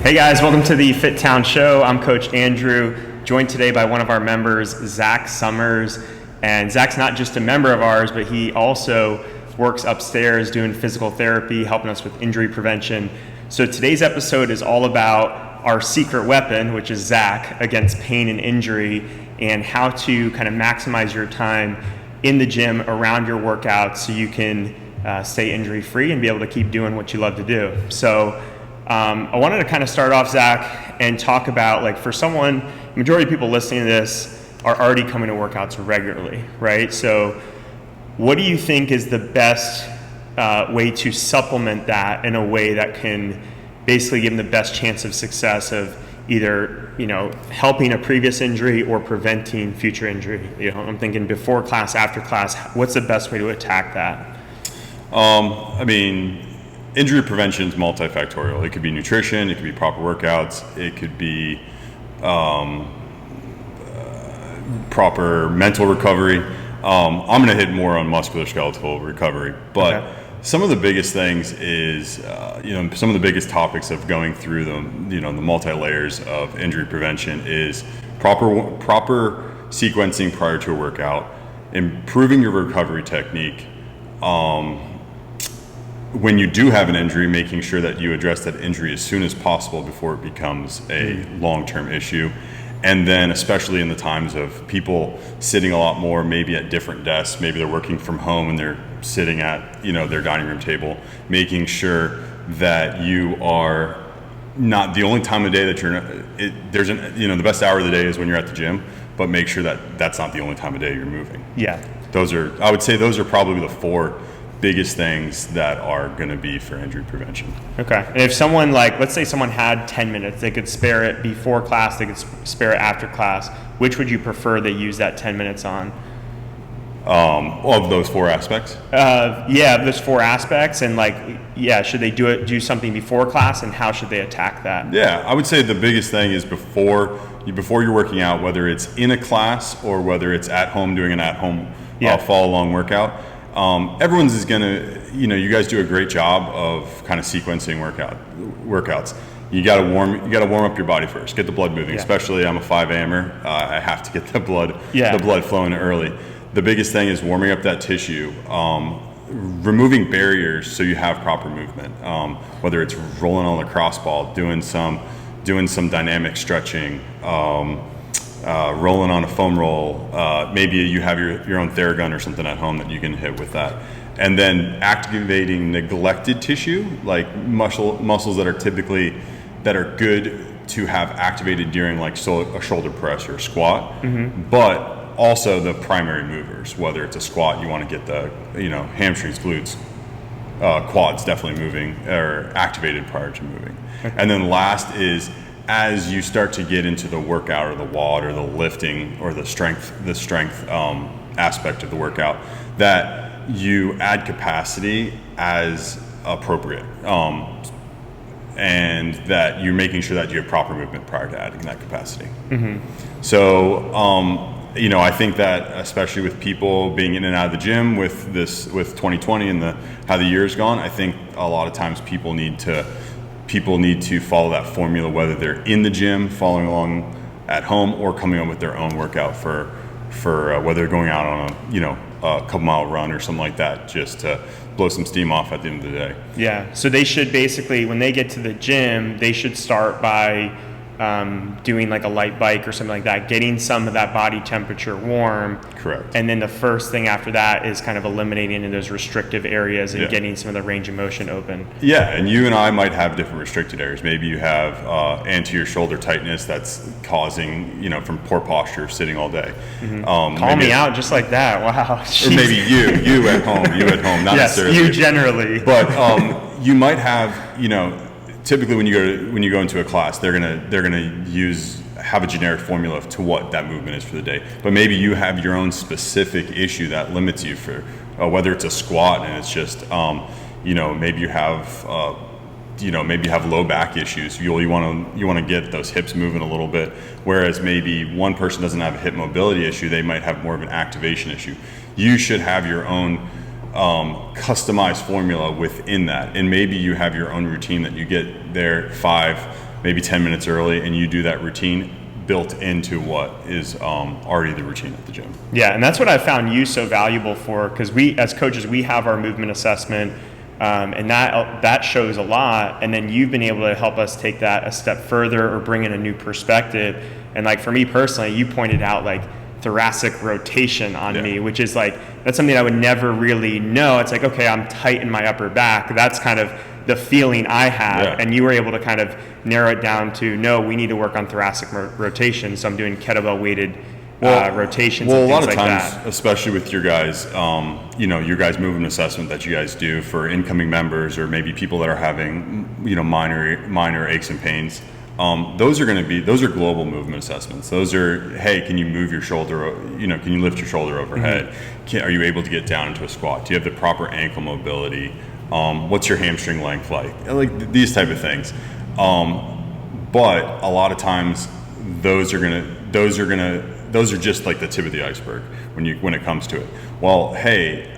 Hey guys, welcome to the Fit Town Show. I'm Coach Andrew, joined today by one of our members, Zach Summers. And Zach's not just a member of ours, but he also works upstairs doing physical therapy, helping us with injury prevention. So today's episode is all about our secret weapon, which is Zach, against pain and injury, and how to kind of maximize your time in the gym around your workouts so you can stay injury free and be able to keep doing what you love to do. So I wanted to kind of start off, Zach, and talk about, like, for someone, majority of people listening to this are already coming to workouts regularly, right? So what do you think is the best way to supplement that in a way that can basically give them the best chance of success of either, helping a previous injury or preventing future injury? I'm thinking before class, after class, what's the best way to attack that? Injury prevention is multifactorial. It could be nutrition, it could be proper workouts, it could be proper mental recovery. I'm going to hit more on musculoskeletal recovery, but some of the biggest things is, some of the biggest topics of going through the multi-layers of injury prevention is proper sequencing prior to a workout, improving your recovery technique, when you do have an injury, making sure that you address that injury as soon as possible before it becomes a long-term issue. And then especially in the times of people sitting a lot more, maybe at different desks, maybe they're working from home and they're sitting at, their dining room table, making sure that you are not the only time of day that the best hour of the day is when you're at the gym, but make sure that that's not the only time of day you're moving. Yeah. I would say those are probably the four biggest things that are going to be for injury prevention. Okay. And if someone, let's say someone had 10 minutes, they could spare it before class, they could spare it after class, which would you prefer they use that 10 minutes on? Of those four aspects? Those four aspects. And should they do something before class, and how should they attack that? Yeah, I would say the biggest thing is before you're working out, whether it's in a class or whether it's at home doing an at-home follow along workout. Everyone's is gonna, you guys do a great job of kind of sequencing workouts. You gotta warm up your body first, get the blood moving. Especially, I'm a 5 a.m.er. I have to get the blood flowing early. The biggest thing is warming up that tissue, removing barriers so you have proper movement. Whether it's rolling on a cross ball, doing some dynamic stretching. Rolling on a foam roll, maybe you have your own Theragun or something at home that you can hit with that. And then activating neglected tissue, like muscles that are good to have activated during a shoulder press or a squat, but also the primary movers. Whether it's a squat, you want to get the hamstrings, glutes, quads definitely moving or activated prior to moving. And then last is, as you start to get into the workout or the WOD or the lifting or the strength aspect of the workout, that you add capacity as appropriate, and that you're making sure that you have proper movement prior to adding that capacity. So, I think that especially with people being in and out of the gym with 2020 and how the year's gone, I think a lot of times people need to follow that formula, whether they're in the gym, following along at home, or coming up with their own workout for whether they're going out on a couple mile run or something like that, just to blow some steam off at the end of the day. Yeah. So they should basically, when they get to the gym, they should start by doing a light bike or something like that, getting some of that body temperature warm. Correct. And then the first thing after that is kind of eliminating those restrictive areas and getting some of the range of motion open. Yeah, and you and I might have different restricted areas. Maybe you have anterior shoulder tightness that's causing, from poor posture, sitting all day. Call me out just like that. Wow. Or maybe you at home, not necessarily. Yes, you generally. But you might have, typically when you go into a class, they're gonna have a generic formula to what that movement is for the day. But maybe you have your own specific issue that limits you for whether it's a squat and it's just maybe you have low back issues. You want to get those hips moving a little bit. Whereas maybe one person doesn't have a hip mobility issue, they might have more of an activation issue. You should have your own customized formula within that, and maybe you have your own routine that you get there 5 maybe 10 minutes early, and you do that routine built into what is already the routine at the gym. Yeah, and that's what I found you so valuable for, because we, as coaches, we have our movement assessment, and that shows a lot. And then you've been able to help us take that a step further or bring in a new perspective. And like for me personally, you pointed out like thoracic rotation on me, which is like, that's something I would never really know. It's like, okay, I'm tight in my upper back. That's kind of the feeling I have, and you were able to kind of narrow it down to, no, we need to work on thoracic rotation, so I'm doing kettlebell weighted rotations and things a lot of like times, that. especially with your guys, your guys' movement assessment that you guys do for incoming members, or maybe people that are having, minor aches and pains. Those are global movement assessments. Those are, hey, can you move your shoulder, can you lift your shoulder overhead? Are you able to get down into a squat? Do you have the proper ankle mobility? What's your hamstring length like? Like these type of things. But a lot of times those are just like the tip of the iceberg when it comes to it. Well, hey,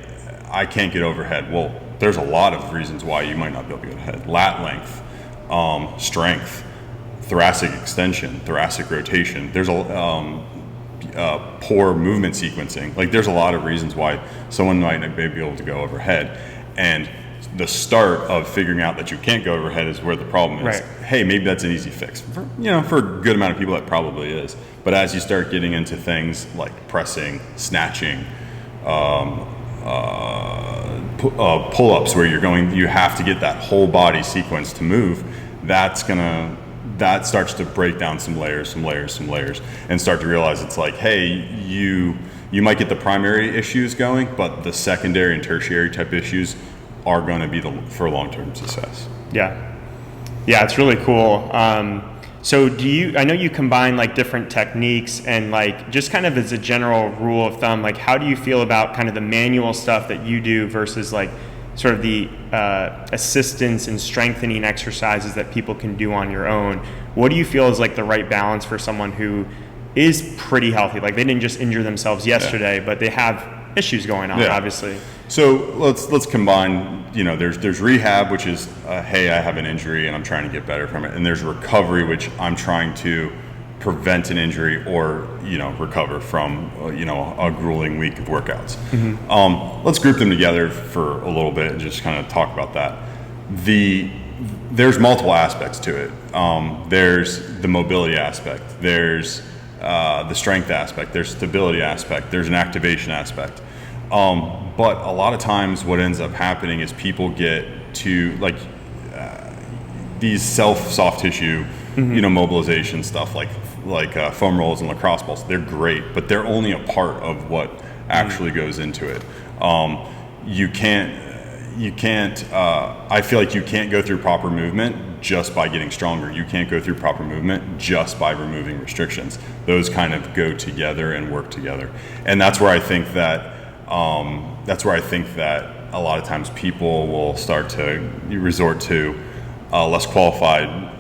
I can't get overhead. Well, there's a lot of reasons why you might not be able to get overhead. Lat length, strength, thoracic extension, thoracic rotation. There's a poor movement sequencing. Like there's a lot of reasons why someone might not be able to go overhead. And the start of figuring out that you can't go overhead is where the problem is. Right. Hey, maybe that's an easy fix. For a good amount of people, that probably is. But as you start getting into things like pressing, snatching, pull-ups, where you have to get that whole body sequence to move, that starts to break down some layers, and start to realize it's like, hey, you might get the primary issues going, but the secondary and tertiary type issues are going to be for long-term success. Yeah, it's really cool. So I know you combine like different techniques, and like just kind of as a general rule of thumb, like how do you feel about kind of the manual stuff that you do versus like sort of the assistance and strengthening exercises that people can do on your own? What do you feel is like the right balance for someone who is pretty healthy? Like they didn't just injure themselves yesterday, but they have issues going on, obviously. So let's combine, there's rehab, which is, hey, I have an injury and I'm trying to get better from it. And there's recovery, which I'm trying to prevent an injury or, recover from, a grueling week of workouts. Let's group them together for a little bit and just kind of talk about that. There's multiple aspects to it. There's the mobility aspect. There's the strength aspect. There's stability aspect. There's an activation aspect. But a lot of times what ends up happening is people get to these soft tissue, mobilization stuff like foam rolls and lacrosse balls. They're great, but they're only a part of what actually goes into it. You can't, I feel like you can't go through proper movement just by getting stronger. You can't go through proper movement just by removing restrictions. Those kind of go together and work together. And that's where I think that a lot of times people will start to resort to less qualified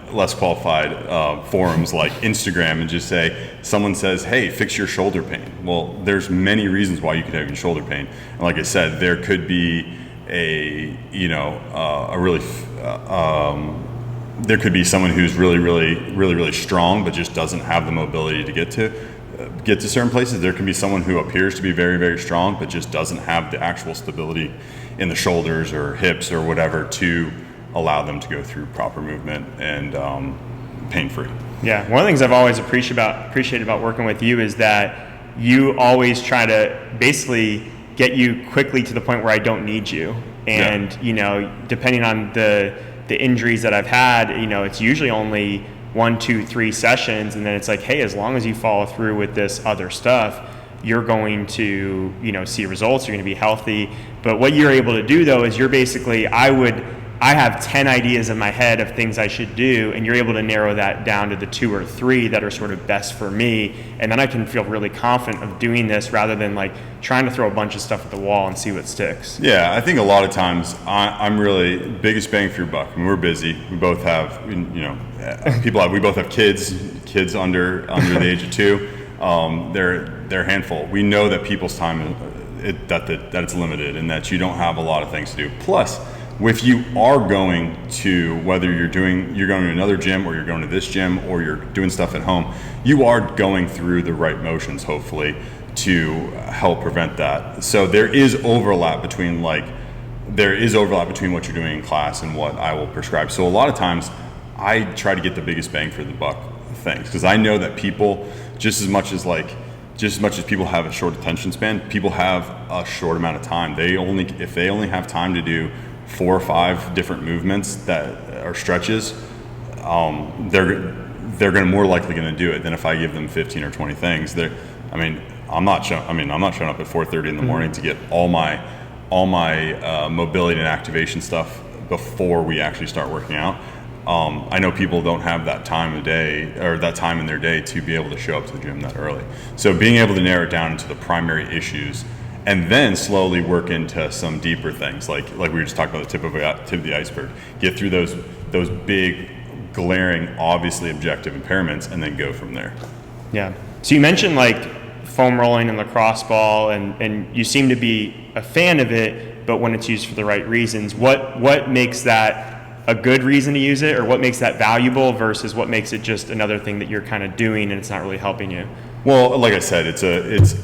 forums like Instagram and just say, someone says, hey, fix your shoulder pain. Well, there's many reasons why you could have shoulder pain. And like I said, there could be there could be someone who's really strong but just doesn't have the mobility to get to certain places. There can be someone who appears to be very, very strong but just doesn't have the actual stability in the shoulders or hips or whatever to allow them to go through proper movement and pain-free. Yeah, one of the things I've always appreciated about working with you is that you always try to basically get you quickly to the point where I don't need you. And depending on the injuries that I've had, it's usually only 1, 2, 3 sessions, and then it's like, hey, as long as you follow through with this other stuff, you're going to see results, you're going to be healthy. But what you're able to do though is you're basically, I have 10 ideas in my head of things I should do, and you're able to narrow that down to the 2 or 3 that are sort of best for me, and then I can feel really confident of doing this rather than like trying to throw a bunch of stuff at the wall and see what sticks. Yeah, I think a lot of times I'm really biggest bang for your buck. I mean, we're busy. We both have, we both have kids under the age of 2. They're a handful. We know that people's time that it's limited and that you don't have a lot of things to do. Plus, If you are going to, whether you're going to another gym or you're going to this gym or you're doing stuff at home, you are going through the right motions, hopefully, to help prevent that. So there is overlap between what you're doing in class and what I will prescribe. So a lot of times I try to get the biggest bang for the buck things, because I know that people, just as much as people have a short attention span, people have a short amount of time. If they only have time to do 4 or 5 different movements that are stretches, they're going to more likely going to do it than if I give them 15 or 20 things. I'm not showing up at 4:30 in the morning to get all my mobility and activation stuff before we actually start working out. I know people don't have that time of day or that time in their day to be able to show up to the gym that early. So being able to narrow it down into the primary issues and then slowly work into some deeper things, like we were just talking about the tip of the iceberg. Get through those big, glaring, obviously objective impairments, and then go from there. Yeah. So you mentioned like foam rolling and lacrosse ball, and you seem to be a fan of it, but when it's used for the right reasons, what makes that a good reason to use it, or what makes that valuable versus what makes it just another thing that you're kind of doing and it's not really helping you? Well, like I said, it's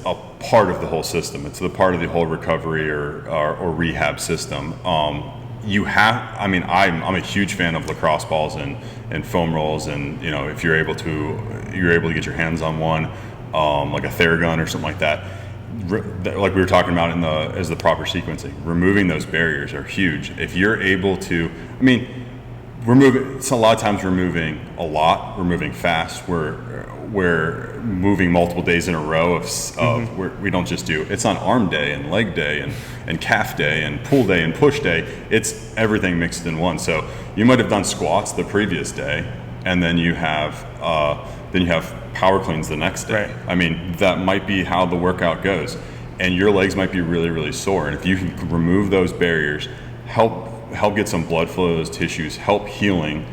a part of the whole system. It's the part of the whole recovery or rehab system. I'm a huge fan of lacrosse balls and foam rolls, and if you're able to get your hands on one, like a Theragun or something like that. Like we were talking about as the proper sequencing, removing those barriers are huge. If you're able to, it's a lot of times we're moving a lot, we're moving fast, we're moving multiple days in a row of we don't just do, it's on arm day and leg day and calf day and pull day and push day. It's everything mixed in one. So you might have done squats the previous day, and then you have power cleans the next day. Right. That might be how the workout goes, and your legs might be really, really sore. And if you can remove those barriers, help get some blood flow to those tissues, help healing,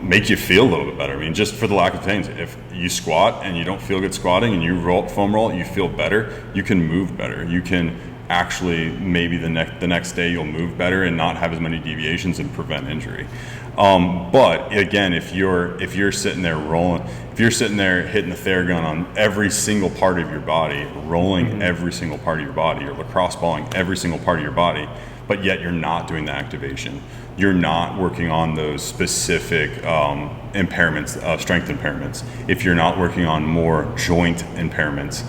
make you feel a little bit better. Just for the lack of things, if you squat and you don't feel good squatting and you foam roll, you feel better, you can move better. You can actually, maybe the next day you'll move better and not have as many deviations and prevent injury. But again, if you're sitting there rolling, if you're sitting there hitting the Theragun on every single part of your body, rolling every single part of your body, or lacrosse balling every single part of your body, but yet you're not doing the activation, you're not working on those specific impairments, strength impairments. If you're not working on more joint impairments,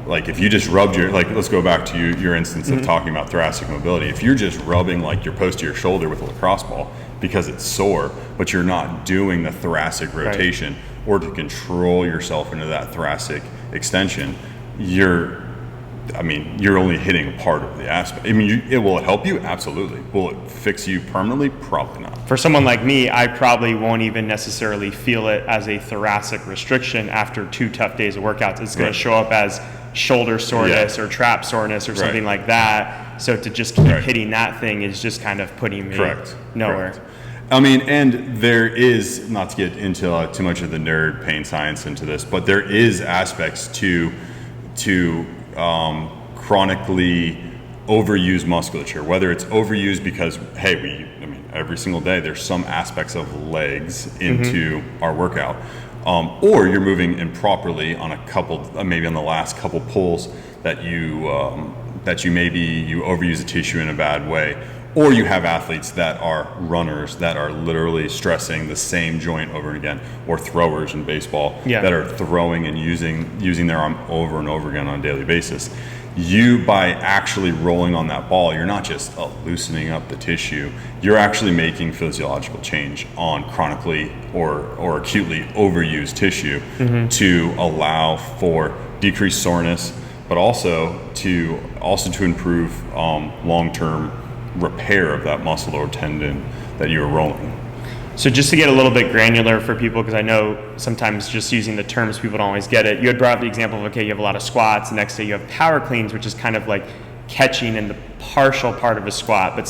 like if you just rubbed let's go back to your instance of talking about thoracic mobility. If you're just rubbing your posterior shoulder with a lacrosse ball because it's sore, but you're not doing the thoracic rotation or to control yourself into that thoracic extension, you're only hitting part of the aspect. Will it help you? Absolutely. Will it fix you permanently? Probably not. For someone like me, I probably won't even necessarily feel it as a thoracic restriction after 2 tough days of workouts. It's going to show up as shoulder soreness or trap soreness or something like that. So to just keep hitting that thing is just kind of putting me nowhere. Correct. And there is, not to get into too much of the nerd pain science into this, but there is aspects to chronically overused musculature, whether it's overused because, every single day there's some aspects of legs into our workout, or you're moving improperly on a couple, maybe on the last couple pulls that you overuse the tissue in a bad way, or you have athletes that are runners that are literally stressing the same joint over and again, or throwers in baseball that are throwing and using their arm over and over again on a daily basis. By actually rolling on that ball, you're not just loosening up the tissue, you're actually making physiological change on chronically or acutely overused tissue to allow for decreased soreness, but also to improve long-term repair of that muscle or tendon that you were rolling. So just to get a little bit granular for people, because I know sometimes just using the terms people don't always get it. You had brought up the example of, you have a lot of squats, the next day you have power cleans, which is kind of like catching in the partial part of a squat, but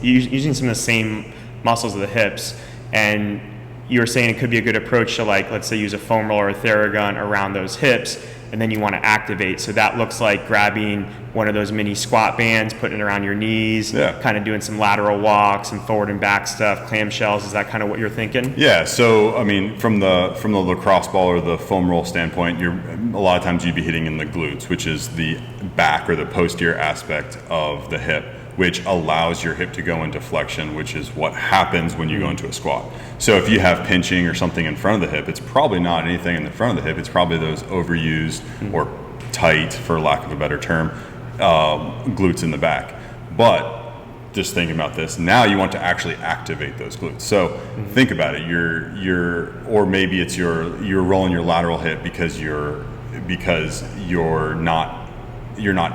using some of the same muscles of the hips. And you were saying it could be a good approach to, let's say, use a foam roller or a Theragun around those hips. and then you want to activate. So that looks like grabbing one of those mini squat bands, putting it around your knees, kind of doing some lateral walks, some forward and back stuff, clamshells. Is that kind of what you're thinking? Yeah. So I mean, from the lacrosse ball or the foam roll standpoint, a lot of times you'd be hitting in the glutes, which is the back or the posterior aspect of the hip, which allows your hip to go into flexion, which is what happens when you go into a squat. So if you have pinching or something in front of the hip, it's probably not anything in the front of the hip. It's probably those overused or tight, for lack of a better term, glutes in the back. But just thinking about this, now you want to actually activate those glutes. So think about it. Or maybe it's you're rolling your lateral hip because you're not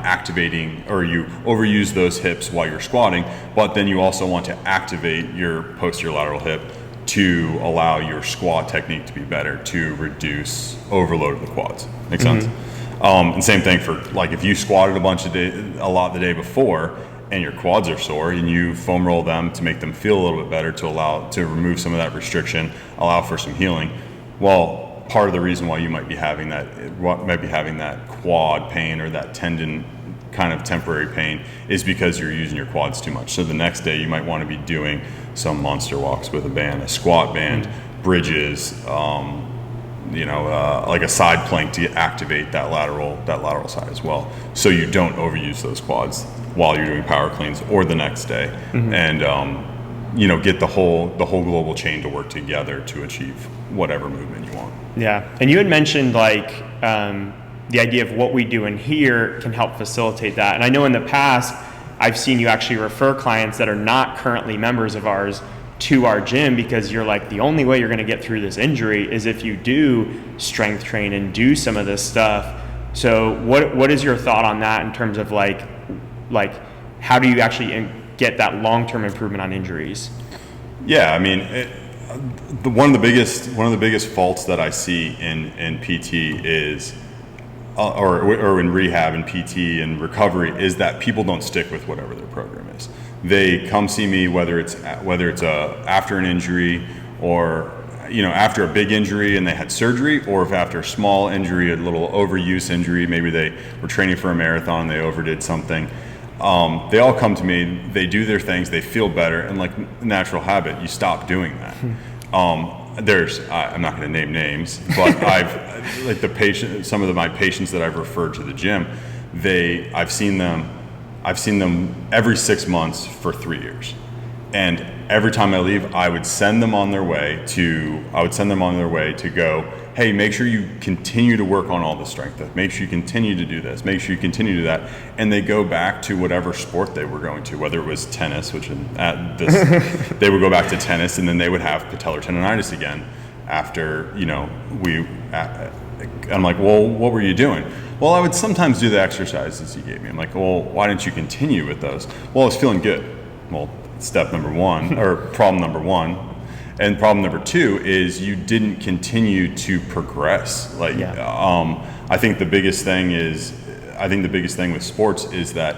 activating, or you overuse those hips while you're squatting, but then you also want to activate your posterior lateral hip to allow your squat technique to be better, to reduce overload of the quads. Make sense? And same thing for, like, if you squatted a lot the day before and your quads are sore, and you foam roll them to make them feel a little bit better, to remove some of that restriction, allow for some healing. Well, part of the reason why you might be having that quad pain or that tendon kind of temporary pain is because you're using your quads too much. So the next day you might want to be doing some monster walks with a band, a squat band, bridges, like a side plank to activate that lateral side as well. So you don't overuse those quads while you're doing power cleans or the next day, and get the whole global chain to work together to achieve whatever movement you want. Yeah, and you had mentioned the idea of what we do in here can help facilitate that. And I know in the past, I've seen you actually refer clients that are not currently members of ours to our gym, because you're like, the only way you're going to get through this injury is if you do strength train and do some of this stuff. So what is your thought on that in terms of like how do you actually get that long-term improvement on injuries? Yeah, I mean, one of the biggest faults that I see in PT is, or in rehab and PT and recovery, is that people don't stick with whatever their program is. They come see me whether it's after an injury, or after a big injury and they had surgery, or if after a small injury, a little overuse injury, maybe they were training for a marathon, they overdid something. They all come to me, they do their things, they feel better, and like natural habit, you stop doing that. I'm not going to name names, but some of my patients that I've referred to the gym, I've seen them every 6 months for 3 years. And every time I leave, I would send them on their way to go, hey, make sure you continue to work on all the strength. Make sure you continue to do this. Make sure you continue to do that. And they go back to whatever sport they were going to, whether it was tennis, they would go back to tennis, and then they would have patellar tendonitis again after, I'm like, well, what were you doing? Well, I would sometimes do the exercises you gave me. I'm like, well, why didn't you continue with those? Well, I was feeling good. Well, step number one, or problem number one. And problem number two is you didn't continue to progress. I think the biggest thing with sports is that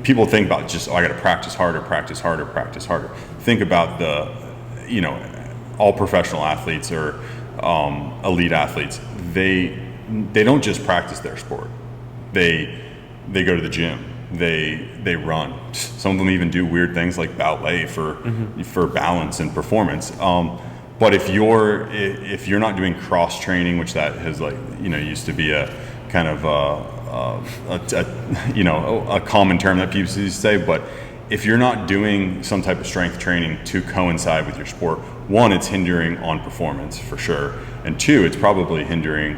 people think about just, I got to practice harder. Think about all professional athletes or elite athletes. They don't just practice their sport. They go to the gym. They run. Some of them even do weird things like ballet for balance and performance. But if you're not doing cross training, which that has used to be a kind of a common term that people used to say, but if you're not doing some type of strength training to coincide with your sport, one, it's hindering on performance for sure, and two, it's definitely hindering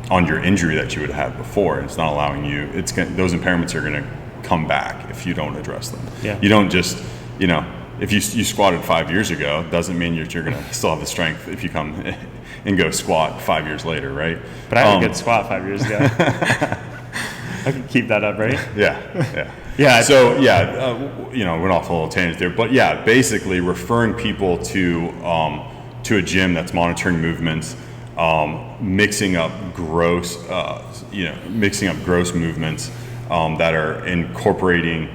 on your injury that you would have had before. It's not allowing you. Those impairments are going to come back if you don't address them. Yeah. You don't just, if you squatted 5 years ago, doesn't mean you're going to still have the strength if you come and go squat 5 years later, right? But I had a good squat 5 years ago. I can keep that up, right? Yeah. Yeah. So went off a little tangent there, but yeah, basically referring people to a gym that's monitoring movements, mixing up gross movements that are incorporating,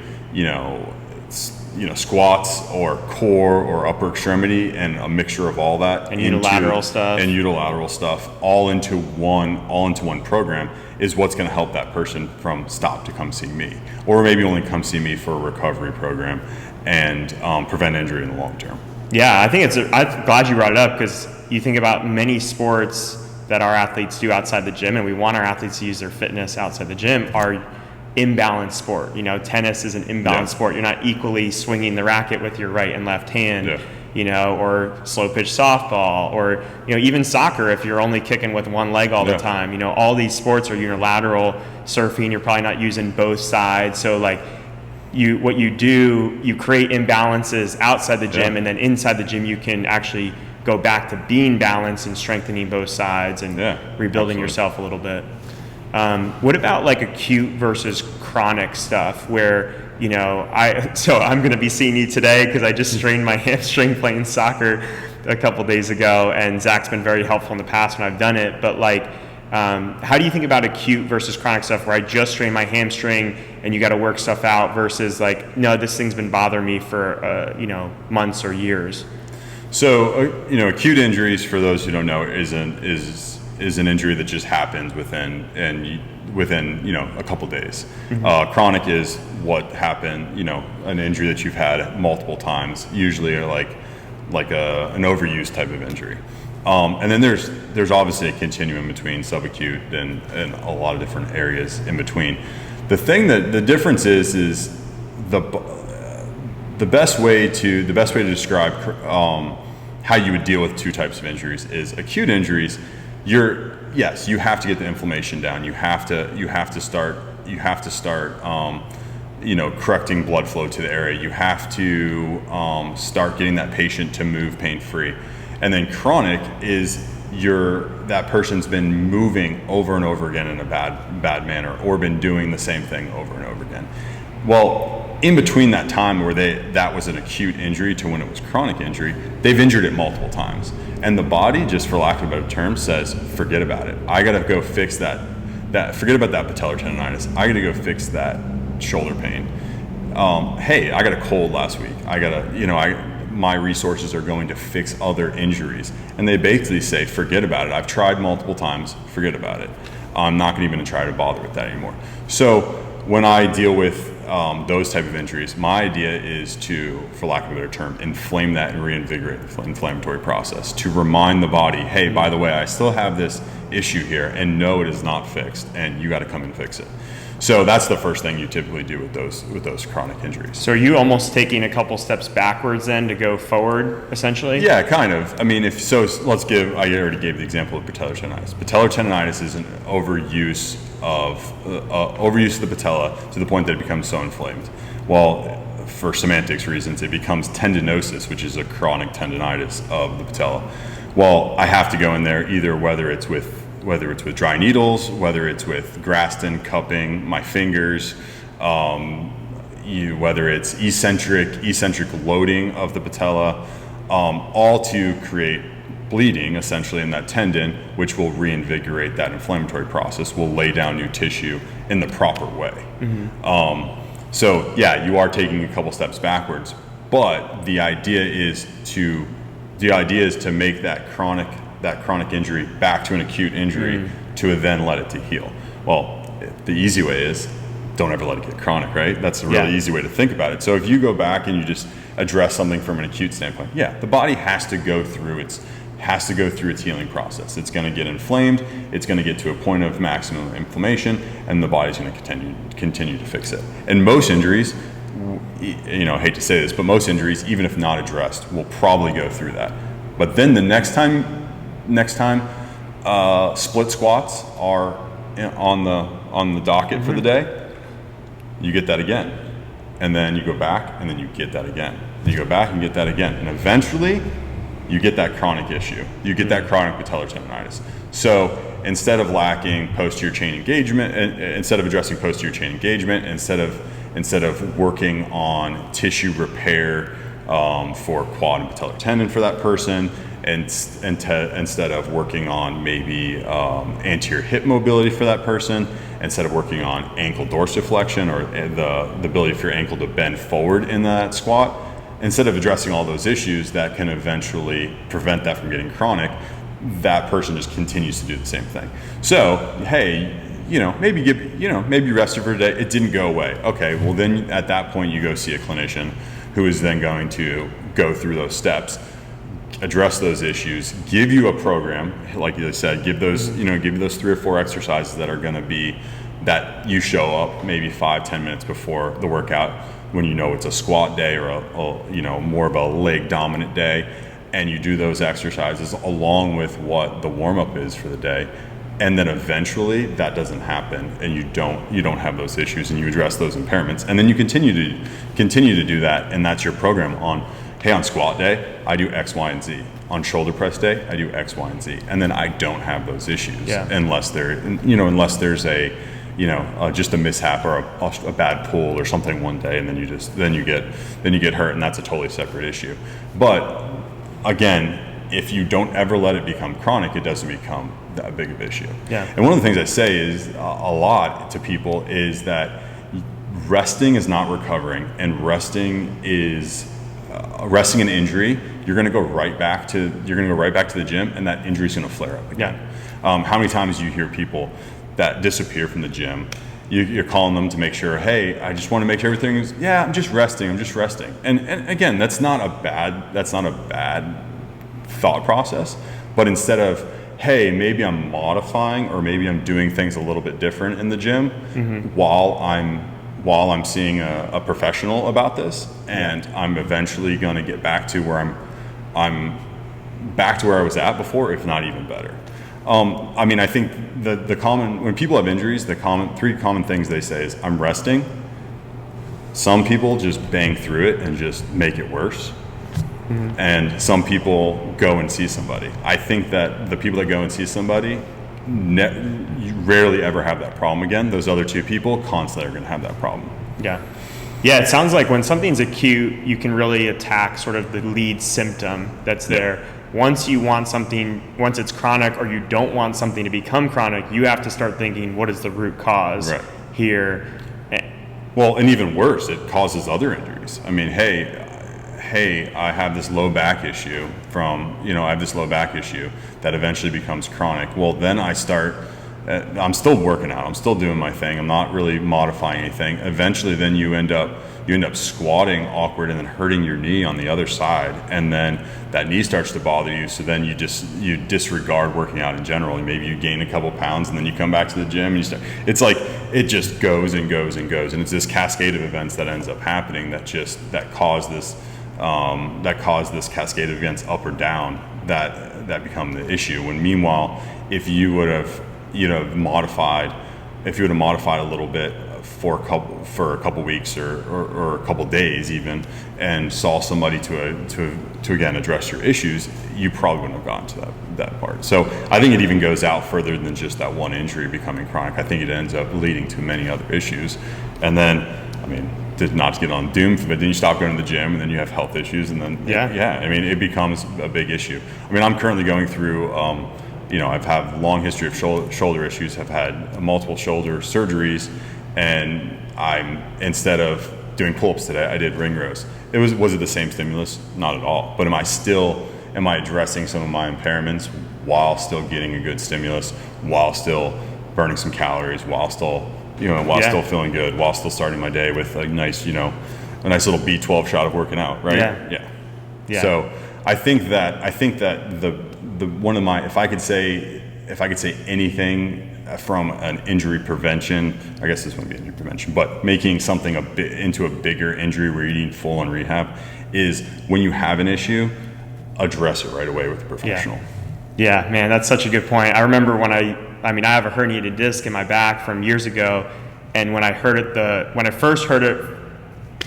squats or core or upper extremity and a mixture of all that and unilateral stuff all into one program is what's going to help that person from stop to come see me, or maybe only come see me for a recovery program and prevent injury in the long term. Yeah, I think I'm glad you brought it up, because you think about many sports that our athletes do outside the gym, and we want our athletes to use their fitness outside the gym, are imbalanced sport. Tennis is an imbalanced sport. You're not equally swinging the racket with your right and left hand, or slow pitch softball, or, even soccer, if you're only kicking with one leg all the time. All these sports are unilateral. Surfing, you're probably not using both sides. So what you do, you create imbalances outside the gym, and then inside the gym you can actually go back to being balanced and strengthening both sides and rebuilding yourself a little bit. What about acute versus chronic stuff where, I'm going to be seeing you today because I just strained my hamstring playing soccer a couple days ago, and Zach's been very helpful in the past when I've done it. But how do you think about acute versus chronic stuff where I just strained my hamstring and you got to work stuff out versus no, this thing's been bothering me for, months or years? So, acute injuries, for those who don't know, is an injury that just happens within a couple days. Mm-hmm. Chronic is what happened, an injury that you've had multiple times, usually an overuse type of injury. And then there's obviously a continuum between subacute and a lot of different areas in between. The difference is the best way to describe how you would deal with two types of injuries is acute injuries. Yes, you have to get the inflammation down. You have to start correcting blood flow to the area. You have to start getting that patient to move pain-free. And then chronic is that person's been moving over and over again in a bad manner, or been doing the same thing over and over again. Well, in between that time where that was an acute injury to when it was chronic injury, they've injured it multiple times. And the body, just for lack of a better term, says, forget about it. I got to go fix that. Forget about that patellar tendonitis. I got to go fix that shoulder pain. Hey, I got a cold last week. My resources are going to fix other injuries. And they basically say, forget about it. I've tried multiple times, forget about it. I'm not even going to try to bother with that anymore. So when I deal with those type of injuries, my idea is to, for lack of a better term, inflame that and reinvigorate the inflammatory process, to remind the body, hey, by the way, I still have this issue here, and no, it is not fixed, and you got to come and fix it. So that's the first thing you typically do with those chronic injuries. So are you almost taking a couple steps backwards then to go forward, essentially? Yeah, kind of. I mean, I already gave the example of patellar tendonitis. Patellar tendonitis is an overuse of the patella to the point that it becomes so inflamed. Well, for semantics reasons, it becomes tendinosis, which is a chronic tendonitis of the patella. Well, I have to go in there either whether it's with dry needles, whether it's with Graston cupping my fingers, whether it's eccentric loading of the patella, all to create bleeding essentially in that tendon, which will reinvigorate that inflammatory process, will lay down new tissue in the proper way. Mm-hmm. So yeah, you are taking a couple steps backwards, but the idea is to make that chronic injury back to an acute injury to then let it to heal. Well, the easy way is don't ever let it get chronic, right? That's a really easy way to think about it. So if you go back and you just address something from an acute standpoint, the body has to go through its healing process. It's going to get inflamed. It's going to get to a point of maximum inflammation, and the body's going to continue to fix it. And most injuries, I hate to say this, but most injuries, even if not addressed, will probably go through that. But then the next time split squats are on the docket for the day, you get that again, and then you go back, and then you get that again, and you go back and get that again, and eventually you get that chronic issue. You get that chronic patellar tendonitis. So instead of lacking posterior chain engagement, instead of addressing posterior chain engagement, instead of working on tissue repair for quad and patellar tendon for that person, instead of working on maybe anterior hip mobility for that person, instead of working on ankle dorsiflexion or the ability for your ankle to bend forward in that squat, instead of addressing all those issues that can eventually prevent that from getting chronic, that person just continues to do the same thing. So, hey, maybe you rested for a day, it didn't go away. Okay, well then at that point you go see a clinician who is then going to go through those steps, address those issues, give you a program, like you said, give you those 3 or 4 exercises that are going to be that you show up maybe 5-10 minutes before the workout when it's a squat day or a more of a leg dominant day, and you do those exercises along with what the warm-up is for the day, and then eventually that doesn't happen and you don't have those issues and you address those impairments, and then you continue to do that, and that's your program on squat day I do X, Y, and Z. On shoulder press day I do X, Y, and Z, and then I don't have those issues unless there's a just a mishap or a bad pull or something one day, and then you get hurt, and that's a totally separate issue. But again, if you don't ever let it become chronic, it doesn't become that big of an issue. Yeah. And one of the things I say is a lot to people is that resting is not recovering, and resting is resting an injury. You're going to go right back to the gym, and that injury is going to flare up again. Yeah. How many times do you hear people that disappear from the gym? You're calling them to make sure, hey, I just want to make sure everything is, I'm just resting. And again, that's not a bad thought process. But instead of, hey, maybe I'm modifying or maybe I'm doing things a little bit different in the gym while I'm seeing a professional about this, and I'm eventually going to get back to where I'm back to where I was at before, if not even better. I think when people have injuries, the 3 common things they say is, I'm resting. Some people just bang through it and just make it worse. And some people go and see somebody. I think that the people that go and see somebody rarely ever have that problem again. Those other 2 people constantly are going to have that problem. Yeah, it sounds like when something's acute, you can really attack sort of the lead symptom that's there. Once it's chronic, or you don't want something to become chronic, you have to start thinking, what is the root cause here? Well, and even worse, it causes other injuries. I mean, hey, I have this low back issue that eventually becomes chronic. Well, then I'm still working out. I'm still doing my thing. I'm not really modifying anything. Eventually, then you end up squatting awkward and then hurting your knee on the other side, and then that knee starts to bother you. So then you disregard working out in general, and maybe you gain a couple pounds, and then you come back to the gym and it's like it just goes and goes and goes, and it's this cascade of events that ends up happening that cause this cascade of events up or down that become the issue. When meanwhile, if you would have modified a little bit for a couple weeks or a couple days even, and saw somebody to again address your issues, you probably wouldn't have gotten to that part. So I think it even goes out further than just that one injury becoming chronic. I think it ends up leading to many other issues, and then not to get on doom, but then you stop going to the gym, and then you have health issues, and then it becomes a big issue. I'm currently going through I've had a long history of shoulder issues. I've had multiple shoulder surgeries, and instead of doing pull-ups today, I did ring rows. Was it the same stimulus? Not at all. But am I addressing some of my impairments while still getting a good stimulus, while still burning some calories, while still still feeling good, while still starting my day with a nice little B12 shot of working out, right? Yeah. So I think that if I could say anything from an injury prevention, I guess this wouldn't be injury prevention, but making something into a bigger injury where you need full on rehab, is when you have an issue, address it right away with a professional. Yeah, man, that's such a good point. I remember when I have a herniated disc in my back from years ago, and when I first heard it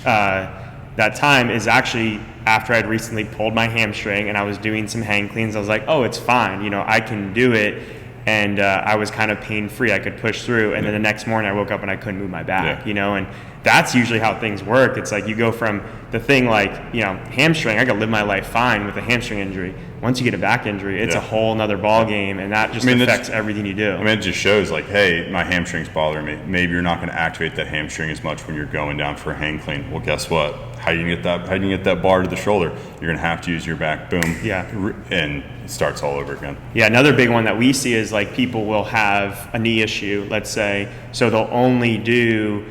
that time is actually after I'd recently pulled my hamstring and I was doing some hang cleans. I was like, oh, it's fine, I can do it. And I was kind of pain free. I could push through. And then the next morning I woke up and I couldn't move my back, and that's usually how things work. It's like you go from the thing like, hamstring, I could live my life fine with a hamstring injury. Once you get a back injury, it's a whole nother ball game, and that just affects everything you do. I mean, it just shows like, hey, my hamstring's bothering me. Maybe you're not going to activate that hamstring as much when you're going down for a hang clean. Well, guess what? How do you get that bar to the shoulder? You're going to have to use your back, boom, and it starts all over again. Yeah, another big one that we see is like people will have a knee issue, let's say, so they'll only do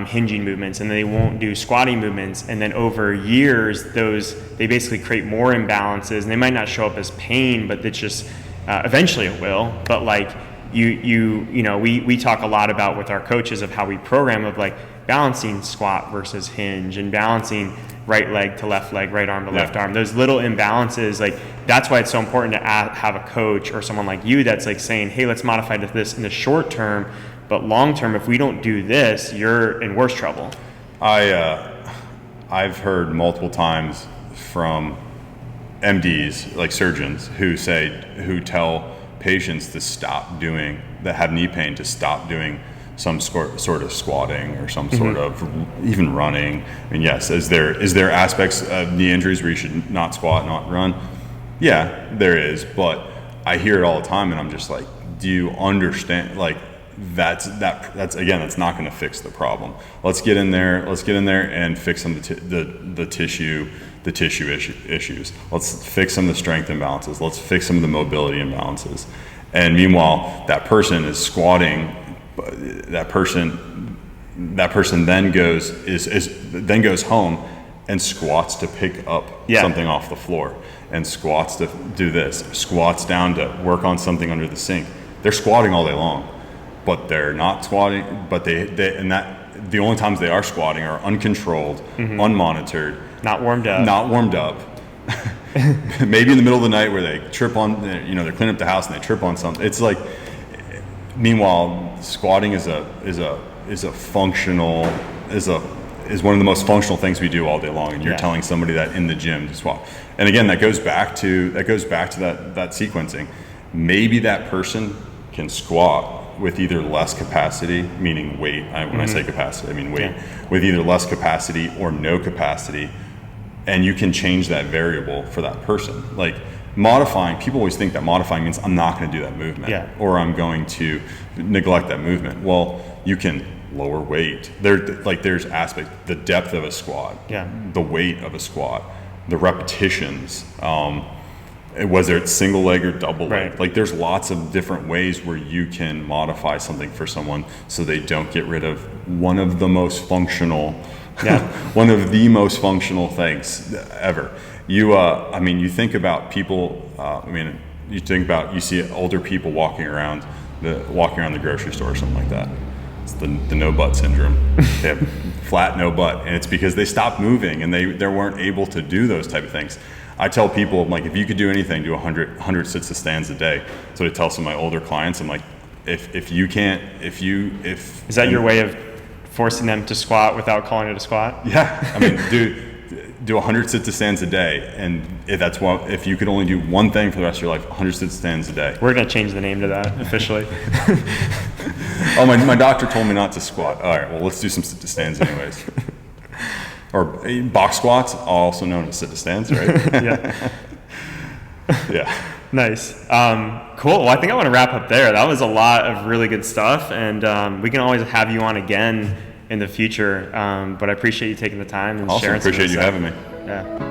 hinging movements, and they won't do squatting movements, and then over years they basically create more imbalances, and they might not show up as pain, but it's just eventually it will. But like we talk a lot about with our coaches of how we program of like balancing squat versus hinge and balancing right leg to left leg, right arm to left arm. Those little imbalances, like that's why it's so important to have a coach or someone like you that's like saying, hey, let's modify this in the short term, but long term, if we don't do this, you're in worse trouble. I've heard multiple times from MDs, like surgeons, who tell patients that have knee pain to stop doing some sort of squatting or some sort of even running. I mean, yes, is there aspects of knee injuries where you should not squat, not run? Yeah, there is, but I hear it all the time, and I'm just like, do you understand? Like, that's again, that's not going to fix the problem. Let's get in there and fix some of the tissue issues. Let's fix some of the strength imbalances. Let's fix some of the mobility imbalances. And meanwhile, that person is squatting. That person then goes home and squats to pick up something off the floor, and squats to do this, squats down to work on something under the sink. They're squatting all day long, but they're not squatting. But the only times they are squatting are uncontrolled, unmonitored, not warmed up. Maybe in the middle of the night where they trip on, they're cleaning up the house and they trip on something. It's like, meanwhile, squatting is one of the most functional things we do all day long. And you're telling somebody that in the gym to squat. And again, that goes back to that sequencing. Maybe that person can squat with either less capacity, meaning weight. When I say capacity, I mean weight. With either less capacity or no capacity. And you can change that variable for that person. Like modifying, people always think that modifying means I'm not going to do that movement, or I'm going to neglect that movement. Well, you can lower weight. There's aspects, the depth of a squat, the weight of a squat, the repetitions, whether it's single leg or double leg. Like there's lots of different ways where you can modify something for someone so they don't get rid of one of the most functional things ever. You think about people. You see older people walking around the grocery store or something like that. It's the no butt syndrome. They have flat no butt, and it's because they stopped moving and they weren't able to do those type of things. I tell people, I'm like, if you could do anything, do 100 sits to stands a day. So I tell some of my older clients, I'm like, if you can't, is that your way of forcing them to squat without calling it a squat? Yeah, I mean, do 100 sit to stands a day, and if you could only do one thing for the rest of your life, 100 sit to stands a day. We're gonna change the name to that officially. Oh, my doctor told me not to squat. All right, well, let's do some sit to stands anyways. Or box squats, also known as sit to stands, right? Yeah. Nice. Cool. Well, I think I want to wrap up there. That was a lot of really good stuff, and we can always have you on again in the future. But I appreciate you taking the time and sharing. Appreciate you having me. Yeah.